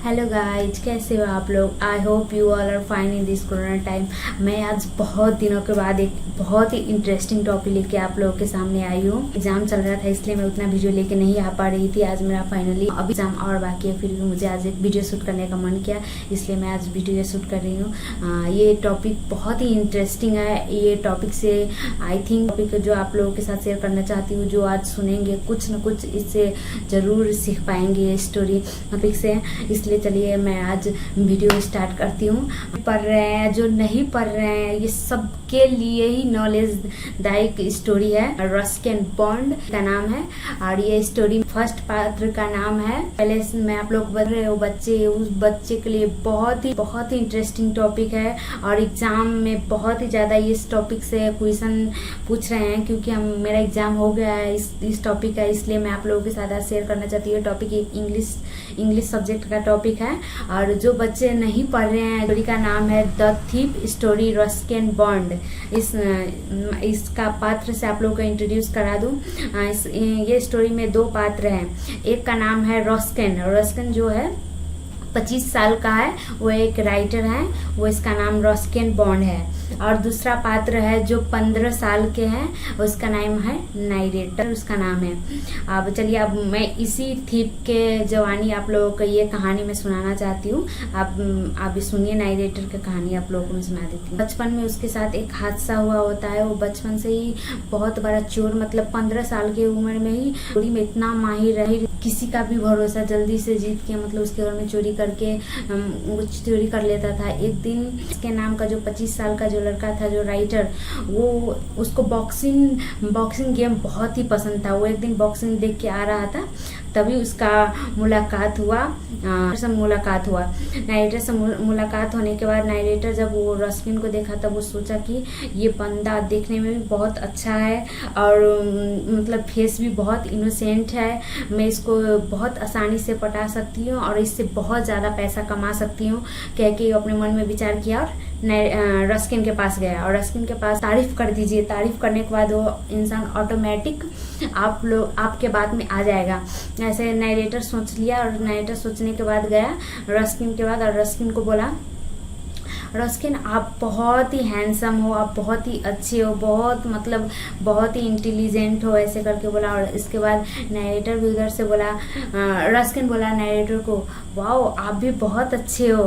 Hello guys, कैसे हो आप लोग। I hope you all are fine in this corona time. मैं आज बहुत दिनों के बाद एक बहुत ही इंटरेस्टिंग टॉपिक लेके आप लोगों के सामने आई हूँ। एग्जाम चल रहा था इसलिए मैं उतना वीडियो लेके नहीं आ पा रही थी। आज मेरा फाइनली अभी एग्जाम और बाकी है, फिर भी मुझे आज एक वीडियो शूट करने का मन किया, इसलिए मैं आज वीडियो शूट कर रही हूँ। ये टॉपिक बहुत ही इंटरेस्टिंग है। ये टॉपिक से आई थिंक टॉपिक जो आप लोगों के साथ शेयर करना चाहती हूँ, जो आज सुनेंगे कुछ न कुछ इससे जरूर सीख पाएंगे ये स्टोरी टॉपिक से। इसलिए चलिए मैं आज वीडियो स्टार्ट करती हूँ। पढ़ रहे हैं, जो नहीं पढ़ रहे हैं, ये सबके लिए ही नॉलेजदायक स्टोरी है। रस्क एंड बॉन्ड का नाम है और ये स्टोरी फर्स्ट पात्र का नाम है। पहले मैं आप लोग बता रहे हो बच्चे, उस बच्चे के लिए बहुत ही इंटरेस्टिंग टॉपिक है और एग्जाम में बहुत ही ज्यादा इस टॉपिक से क्वेश्चन पूछ रहे हैं, क्योंकि मेरा एग्जाम हो गया है इस टॉपिक का, इसलिए मैं आप लोगों के साथ आज शेयर करना चाहती हूँ। टॉपिक एक इंग्लिश सब्जेक्ट का टॉपिक है और जो बच्चे नहीं पढ़ रहे हैं, स्टोरी का नाम है the thief story rusk and bond. इसका पात्र से आप लोगों को इंट्रोड्यूस करा दूं। ये स्टोरी में दो पात्र हैं। एक का नाम है रस्किन जो है 25 साल का है, वो एक राइटर है, वो इसका नाम रस्क एंड बॉन्ड है। और दूसरा पात्र है जो 15 साल के हैं, उसका नाम है नाइरेटर, उसका नाम है। अब चलिए, अब मैं इसी थीप के जवानी आप लोगों को ये कहानी में सुनाना चाहती हूँ। आप सुनिए, नाइरेटर की कहानी आप लोगों को मैं सुना देती हूँ। बचपन में उसके साथ एक हादसा हुआ होता है। वो बचपन से ही बहुत बड़ा चोर, मतलब 15 साल की उम्र में ही चोरी में इतना माहिर रही, किसी का भी भरोसा जल्दी से जीत के मतलब उसके घर में चोरी करके चोरी कर लेता था। एक दिन इसके नाम का जो 25 साल का जो लड़का था, जो राइटर, वो उसको बॉक्सिंग गेम बहुत ही पसंद था। वो एक दिन बॉक्सिंग देख के आ रहा था, तभी उसका मुलाकात हुआ। नाइरेटर से मुलाकात होने के बाद नाइरेटर जब वो रस्किन को देखा, तब वो सोचा कि ये बंदा देखने में भी बहुत अच्छा है और मतलब फेस भी बहुत इनोसेंट है, मैं इसको बहुत आसानी से पटा सकती हूँ और इससे बहुत ज़्यादा पैसा कमा सकती हूँ, कह के अपने मन में विचार किया और रस्किन के पास गया। और रस्किन के पास तारीफ कर दीजिए, तारीफ करने के बाद वो इंसान ऑटोमेटिक आपके बात में आ जाएगा। ऐसे नाइरेटर सोच लिया और नाइरेटर सोचने के बाद गया रस्किन के बाद और रस्किन को बोला, रस्किन आप बहुत ही हैंडसम हो, आप बहुत ही अच्छे हो, बहुत ही इंटेलिजेंट हो, ऐसे करके बोला। और इसके बाद नारेटर भी उधर से बोला, रस्किन बोला नारेटर को, वाओ आप भी बहुत अच्छे हो।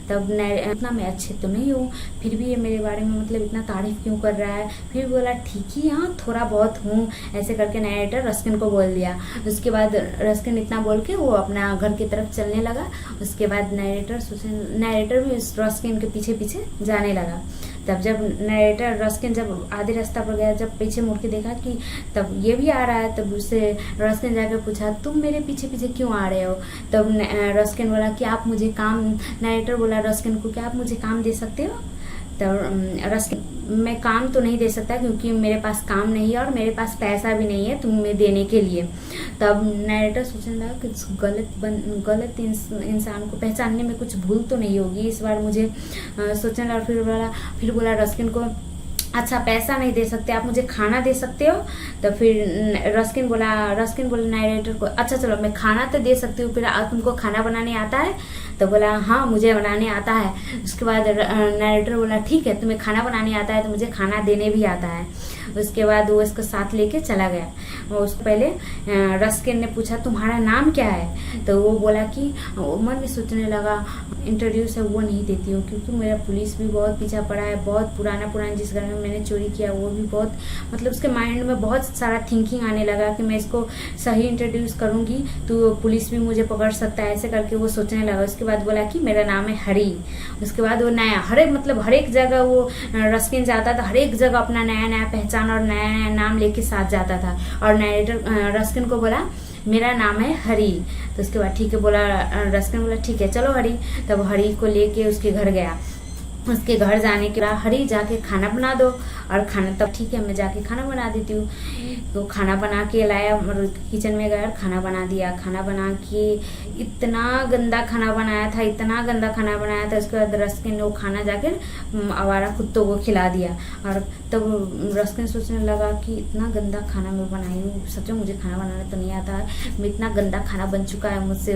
तब इतना मैं अच्छे तो नहीं हूँ, फिर भी ये मेरे बारे में मतलब इतना तारीफ क्यों कर रहा है। फिर बोला ठीक ही, हाँ थोड़ा बहुत हूँ, ऐसे करके नारेटर रस्किन को बोल दिया। उसके बाद रस्किन इतना बोल के वो अपना घर की तरफ चलने लगा। उसके बाद नारेटर भी उस रस्किन के पीछे जाने लगा। तब जब नरेटर रस्किन जब आधे रास्ता पर गया, जब पीछे मुड़ के देखा कि तब ये भी आ रहा है, तब उससे रस्किन जाकर पूछा, तुम मेरे पीछे क्यों आ रहे हो। तब रस्किन बोला कि आप मुझे काम, नरेटर बोला रस्किन को, क्या आप मुझे काम दे सकते हो। तब रस्किन, मैं काम तो नहीं दे सकता क्योंकि मेरे पास काम नहीं है और मेरे पास पैसा भी नहीं है तुम्हें देने के लिए। तब नरेटर सोचने लगा कि गलत इंसान को पहचानने में कुछ भूल तो नहीं होगी इस बार मुझे, सोचने लगा। फिर बोला रस्किन को, अच्छा पैसा नहीं दे सकते, आप मुझे खाना दे सकते हो। तो फिर रस्किन बोला नारेटर को, अच्छा चलो मैं खाना तो दे सकती हूँ, फिर तुमको खाना बनाने आता है। तो बोला हाँ मुझे बनाने आता है। उसके बाद नारेटर बोला ठीक है, तुम्हें खाना बनाने आता है तो मुझे खाना देने भी आता है। उसके बाद वो इसको साथ लेके चला गया। उसको पहले रस्किन ने पूछा तुम्हारा नाम क्या है। तो वो बोला कि मन में सोचने लगा, इंट्रोड्यूस है वो नहीं देती हूँ क्योंकि मेरा पुलिस भी बहुत पीछा पड़ा है, बहुत पुराना जिस घर में मैंने चोरी किया वो भी बहुत, मतलब उसके माइंड में बहुत सारा थिंकिंग आने लगा कि मैं इसको सही इंट्रोड्यूस करूंगी तो पुलिस भी मुझे पकड़ सकता है, ऐसे करके वो सोचने लगा। उसके बाद बोला कि मेरा नाम है हरी। उसके बाद वो नया हर एक जगह वो रस्किन जाता था, हर एक जगह अपना नया पहचान और नया नाम लेके साथ जाता था। और नारेटर रस्किन को बोला मेरा नाम है हरी। तो उसके बाद ठीक है बोला, रस्किन बोला ठीक है चलो हरी। तब हरी को लेके उसके घर गया। उसके घर जाने के बाद, हरी जाके खाना बना दो। और खाना, तब ठीक है मैं जाके खाना बना देती हूँ। तो खाना बना के लाया, किचन में गया और खाना बना दिया। खाना बना के इतना गंदा खाना बनाया था, इतना गंदा खाना बनाया था। उसके बाद रस्किन ने वो खाना जाके आवारा कुत्तों को खिला दिया। और तब रस्किन सोचने लगा कि इतना गंदा खाना मैं बनाई हूँ, सच में मुझे खाना बनाना तो नहीं आता है, मैं इतना गंदा खाना बन चुका है मुझसे,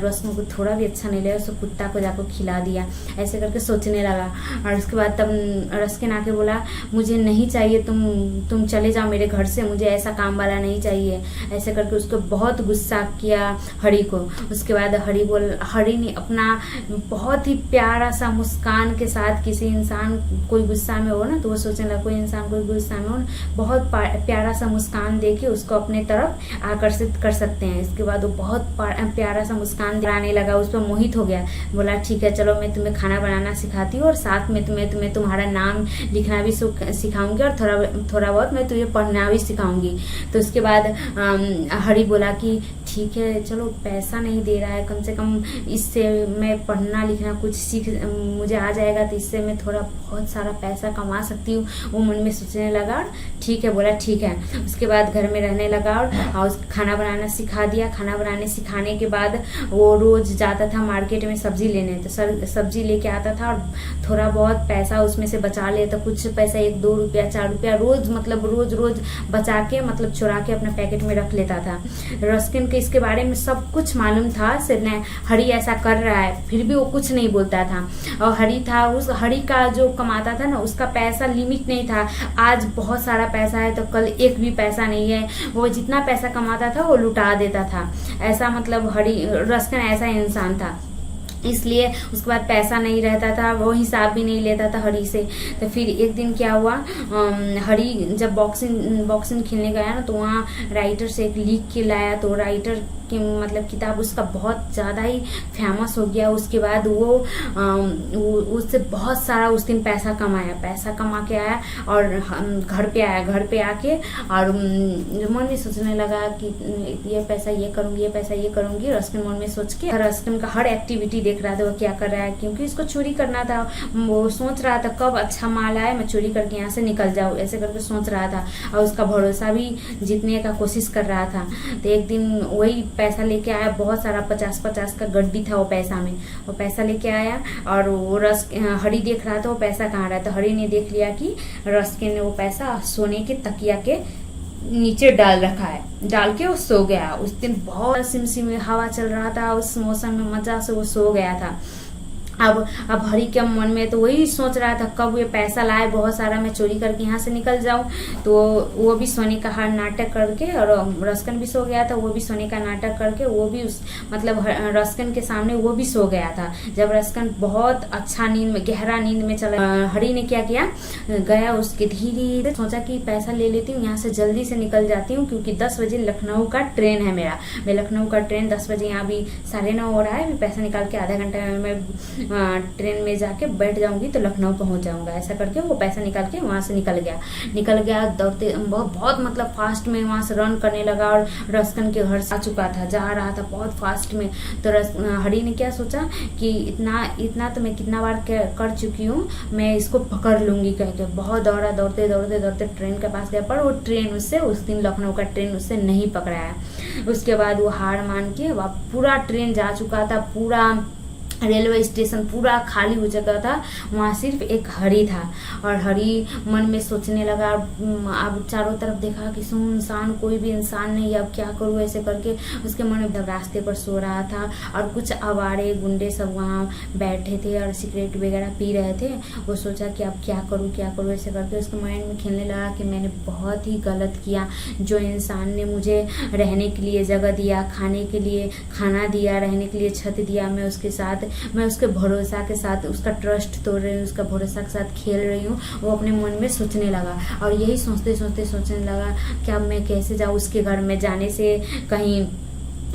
रस्किन को थोड़ा भी अच्छा नहीं लगा, उसको कुत्ता को जाकर खिला दिया। ऐसे करके सोचने लगा। और उसके बाद तब रस्किन आके बोला, मुझे नहीं चाहिए, तुम चले जाओ मेरे घर से, मुझे ऐसा काम वाला नहीं चाहिए। ऐसे करके उसको बहुत गुस्सा किया हरी को। उसके बाद हरी ने अपना बहुत ही प्यारा सा मुस्कान के साथ, किसी इंसान कोई गुस्सा में हो ना तो वो सोचने लगा कोई इंसान कोई गुस्सा में हो ना, बहुत प्यारा सा मुस्कान देके उसको अपने तरफ आकर्षित कर सकते हैं। इसके बाद वो बहुत प्यारा सा मुस्कान दिखाने लगा, उस पर मोहित हो गया। बोला ठीक है चलो मैं तुम्हें खाना बनाना सिखाती हूँ और साथ में तुम्हें तुम्हारा नाम लिखना भी सिखाऊंगी और थोड़ा बहुत मैं तुझे पढ़ना भी सिखाऊंगी। तो उसके बाद हरी बोला कि ठीक है चलो, पैसा नहीं दे रहा है, कम से कम इससे मैं पढ़ना लिखना कुछ सीख मुझे आ जाएगा, तो इससे मैं थोड़ा बहुत सारा पैसा कमा सकती हूँ। वो मन में सोचने लगा और ठीक है बोला ठीक है। उसके बाद घर में रहने लगा और खाना बनाना सिखा दिया। खाना बनाने सिखाने के बाद वो रोज जाता था मार्केट में सब्जी लेने, तो सब्जी लेके आता था और थोड़ा बहुत पैसा उसमें से बचा लेता, कुछ पैसा 1-2 रुपया 4 रुपया रोज, मतलब रोज बचा के, मतलब चुरा के अपने पैकेट में रख लेता था। रस्किन के इसके बारे में सब कुछ मालूम था, सिर्फ हरी ऐसा कर रहा है, फिर भी वो कुछ नहीं बोलता था। और हरी का जो कमाता था ना, उसका पैसा लिमिट नहीं था। आज बहुत सारा पैसा है तो कल एक भी पैसा नहीं है, वो जितना पैसा कमाता था वो लुटा देता था। ऐसा मतलब रस्किन ऐसा इंसान था, इसलिए उसके बाद पैसा नहीं रहता था, वो हिसाब भी नहीं लेता था हरी से। तो फिर एक दिन क्या हुआ, हरी जब बॉक्सिंग खेलने गया ना, तो वहाँ राइटर से एक लिख के लाया। तो राइटर की मतलब किताब उसका बहुत ज़्यादा ही फेमस हो गया। उसके बाद वो उससे बहुत सारा उस दिन पैसा कमा के आया और घर पे आया। घर पे आके और मन में सोचने लगा कि ये पैसा ये करूँगी, ये पैसा ये करूँगी। रस्किन मन में सोच के रस्किन का हर एक्टिविटी देख रहा था वो क्या कर रहा है, क्योंकि इसको चोरी करना था। वो सोच रहा था कब अच्छा माल आए मैं चोरी करके यहाँ से निकल जाऊँ, ऐसे करके सोच रहा था। और उसका भरोसा भी जीतने का कोशिश कर रहा था। तो एक दिन वही पैसा लेके आया, बहुत सारा 50-50 का गड्डी था वो पैसा में। वो पैसा लेके आया और वो हरी देख रहा था वो पैसा कहाँ रहा। तो हरी ने देख लिया कि रस्किन ने वो पैसा सोने के तकिया के नीचे डाल रखा है, डाल के वो सो गया। उस दिन बहुत सिमसिम हवा चल रहा था, उस मौसम में मजा से वो सो गया था। अब हरी के मन में तो वही सोच रहा था कब ये पैसा लाए बहुत सारा, मैं चोरी करके यहाँ से निकल जाऊं। तो वो भी सोने का हार नाटक करके, और रस्किन भी सो गया था, वो भी सोने का नाटक करके, वो भी मतलब रस्किन के सामने वो भी सो गया था। जब रस्किन बहुत अच्छा नींद में, गहरा नींद में चला, हरी ने क्या किया, गया उसके धीरे सोचा कि पैसा ले लेती हूँ, यहाँ से जल्दी से निकल जाती हूँ, क्योंकि 10 बजे लखनऊ का ट्रेन है मेरा। मैं लखनऊ का ट्रेन 10 बजे, यहाँ भी 9:30 हो रहा है, पैसा निकाल के आधा घंटा में मैं ट्रेन में जाके बैठ जाऊंगी तो लखनऊ पहुंच जाऊंगा। ऐसा करके वो पैसा निकाल के वहां से निकल गया दौड़ते, बहुत मतलब फास्ट में वहां से रन करने लगा और रस्किन के घर से आ चुका था, जा रहा था बहुत फास्ट में। तो हरी ने क्या सोचा कि इतना तो मैं कितना बार कर चुकी हूँ, मैं इसको पकड़ लूंगी कह के बहुत दौड़ा, दौड़ते ट्रेन के पास गया, पर वो ट्रेन उससे उस दिन लखनऊ का ट्रेन उससे नहीं पकड़ाया। उसके बाद वो हार मान के, पूरा ट्रेन जा चुका था, पूरा रेलवे स्टेशन पूरा खाली हो चुका था, वहाँ सिर्फ एक हरी था। और हरी मन में सोचने लगा, अब चारों तरफ देखा कि सुनसान, कोई भी इंसान नहीं, अब क्या करूँ ऐसे करके उसके मन में रास्ते पर सो रहा था। और कुछ आवारे गुंडे सब वहाँ बैठे थे और सिगरेट वगैरह पी रहे थे। वो सोचा कि अब क्या करूँ ऐसे करके उसके माइंड में खेलने लगा कि मैंने बहुत ही गलत किया। जो इंसान ने मुझे रहने के लिए जगह दिया, खाने के लिए खाना दिया, रहने के लिए छत दिया, मैं उसके भरोसा के साथ, उसका ट्रस्ट तोड़ रही हूँ, उसका भरोसा के साथ खेल रही हूँ। वो अपने मन में सोचने लगा और यही सोचते सोचने लगा कि अब मैं कैसे जाऊँ उसके घर में। जाने से कहीं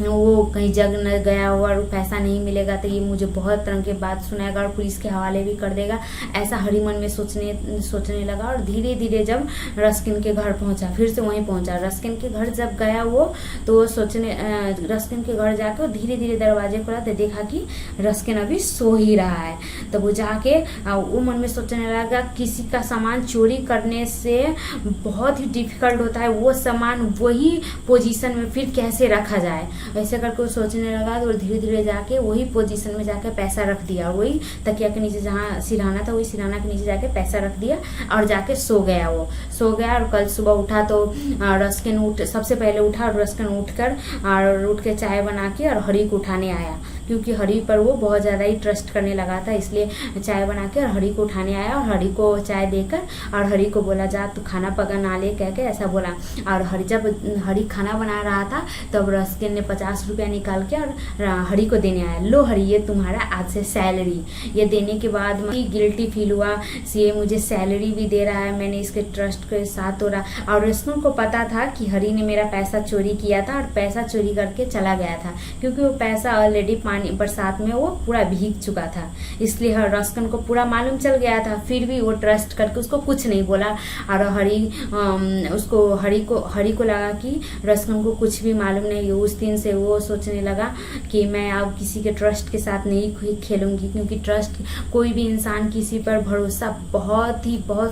वो कहीं जग न गया हो और पैसा नहीं मिलेगा तो ये मुझे बहुत तरह की बात सुनाएगा और पुलिस के हवाले भी कर देगा। ऐसा हरी मन में सोचने लगा और धीरे धीरे जब रस्किन के घर पहुंचा, फिर से वहीं पहुंचा। रस्किन के घर जब गया वो तो वो रस्किन के घर जाके वो धीरे धीरे दरवाजे खोला तो देखा कि रस्किन अभी सो ही रहा है। तो वो जाके वो मन में सोचने लगा किसी का सामान चोरी करने से बहुत ही डिफिकल्ट होता है, वो सामान वही पोजीशन में फिर कैसे रखा जाए। ऐसे करके वो सोचने लगा तो धीरे धीरे जाके वही पोजीशन में जाके पैसा रख दिया, वही तकिया के नीचे जहाँ सिरहाना था वही सिरहाना के नीचे जाके पैसा रख दिया और जाके सो गया। वो सो गया और कल सुबह उठा तो रस्किन सबसे पहले उठा और रस्किन उठ के चाय बना के और हरी को उठाने आया, क्योंकि हरी पर वो बहुत ज़्यादा ही ट्रस्ट करने लगा था, इसलिए चाय बना के और हरी को उठाने आया और हरी को चाय देकर और हरी को बोला जा तू खाना पका ले कह के ऐसा बोला। और जब हरी खाना बना रहा था तब रस्किन ने 50 रुपया निकाल के और हरी को देने आया, लो हरी ये तुम्हारा आज से सैलरी। ये देने के बाद गिल्टी फील हुआ, ये मुझे सैलरी भी दे रहा है, मैंने इसके ट्रस्ट के साथ हो रहा। और रस्किन को पता था कि हरी ने मेरा पैसा चोरी किया था और पैसा चोरी करके चला गया था, क्योंकि वो पैसा ऑलरेडी बरसात में वो पूरा भीग चुका था, इसलिए रस्किन को पूरा मालूम चल गया था। फिर भी वो ट्रस्ट करके उसको कुछ नहीं बोला और हरी को लगा कि रस्किन को कुछ भी मालूम नहीं। उस दिन से वो सोचने लगा कि मैं अब किसी के ट्रस्ट के साथ नहीं खेलूंगी, क्योंकि ट्रस्ट कोई भी इंसान किसी पर भरोसा बहुत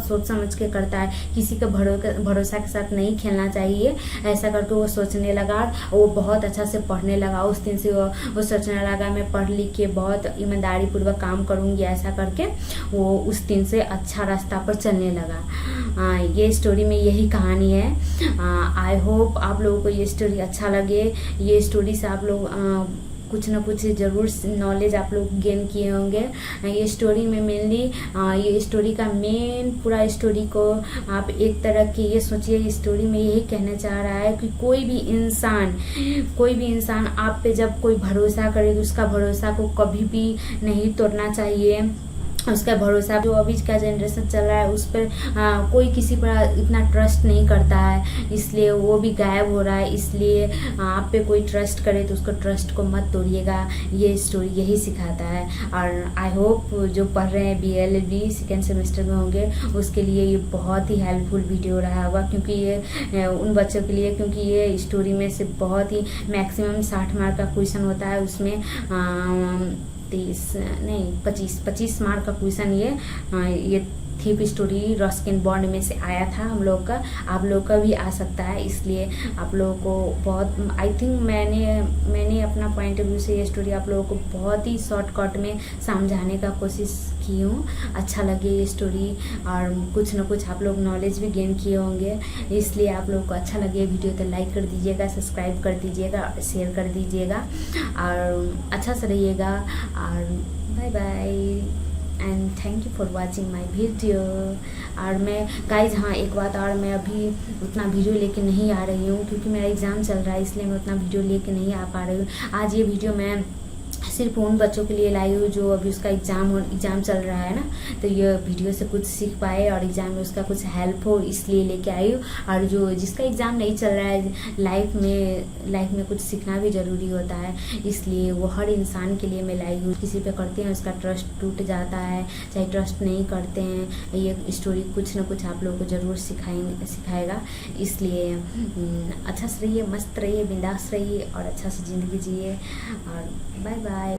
सोच समझ के करता है, किसी का भरोसा के साथ नहीं खेलना चाहिए। ऐसा करके वो सोचने लगा और वो बहुत अच्छा से पढ़ने लगा। उस दिन से वो सोचने लगा मैं पढ़ लिख के बहुत ईमानदारी पूर्वक काम करूंगी, ऐसा करके वो उस दिन से अच्छा रास्ता पर चलने लगा। ये स्टोरी में यही कहानी है। आई होप आप लोगों को ये स्टोरी अच्छा लगे। ये स्टोरी से आप लोग कुछ ना कुछ ज़रूर नॉलेज आप लोग गेन किए होंगे। ये स्टोरी में मेनली ये स्टोरी का मेन पूरा स्टोरी को आप एक तरह की ये सोचिए, इस स्टोरी में यही कहना चाह रहा है कि कोई भी इंसान आप पे जब कोई भरोसा करे तो उसका भरोसा को कभी भी नहीं तोड़ना चाहिए। उसका भरोसा जो अभी का जनरेशन चल रहा है उस पर कोई किसी पर इतना ट्रस्ट नहीं करता है, इसलिए वो भी गायब हो रहा है। इसलिए आप पे कोई ट्रस्ट करे तो उसको ट्रस्ट को मत तोड़िएगा, ये स्टोरी यही सिखाता है। और आई होप जो पढ़ रहे हैं BLB सेकेंड सेमेस्टर में होंगे उसके लिए ये बहुत ही हेल्पफुल वीडियो रहा होगा, क्योंकि ये उन बच्चों के लिए, क्योंकि ये स्टोरी में से बहुत ही मैक्सिमम 60 मार्क का क्वेश्चन होता है, उसमें 25 मार्क का क्वेश्चन ये थीप स्टोरी रस्किन बॉन्ड में से आया था हम लोग का। आप लोग का भी आ सकता है, इसलिए आप लोगों को बहुत आई थिंक मैंने अपना पॉइंट ऑफ व्यू से ये स्टोरी आप लोगों को बहुत ही शॉर्टकट में समझाने का कोशिश की हूँ। अच्छा लगे ये स्टोरी और कुछ ना कुछ आप लोग नॉलेज भी गेन किए होंगे, इसलिए आप लोगों को अच्छा लगे वीडियो तो लाइक कर दीजिएगा, सब्सक्राइब कर दीजिएगा, शेयर कर दीजिएगा और अच्छा से रहिएगा। और bye bye and thank you for watching my video. और मैं गाइज हाँ एक बात और, मैं अभी उतना वीडियो लेके नहीं आ रही हूँ क्योंकि मेरा एग्ज़ाम चल रहा है, इसलिए मैं उतना वीडियो लेके नहीं आ पा रही हूँ। आज ये वीडियो मैं सिर्फ उन बच्चों के लिए लाई हूँ जो अभी उसका एग्ज़ाम चल रहा है ना, तो ये वीडियो से कुछ सीख पाए और एग्ज़ाम में उसका कुछ हेल्प हो, इसलिए लेके आई हूँ। और जो जिसका एग्ज़ाम नहीं चल रहा है, लाइफ में कुछ सीखना भी ज़रूरी होता है, इसलिए वो हर इंसान के लिए मैं लाई हूँ। किसी पे करते हैं उसका ट्रस्ट टूट जाता है, चाहे ट्रस्ट नहीं करते हैं, ये स्टोरी कुछ ना कुछ आप लोगों को ज़रूर सिखाएगा। इसलिए अच्छा से रहिए, मस्त रहिए, बिंदास रहिए और अच्छा से ज़िंदगी जिए और बाय बाय।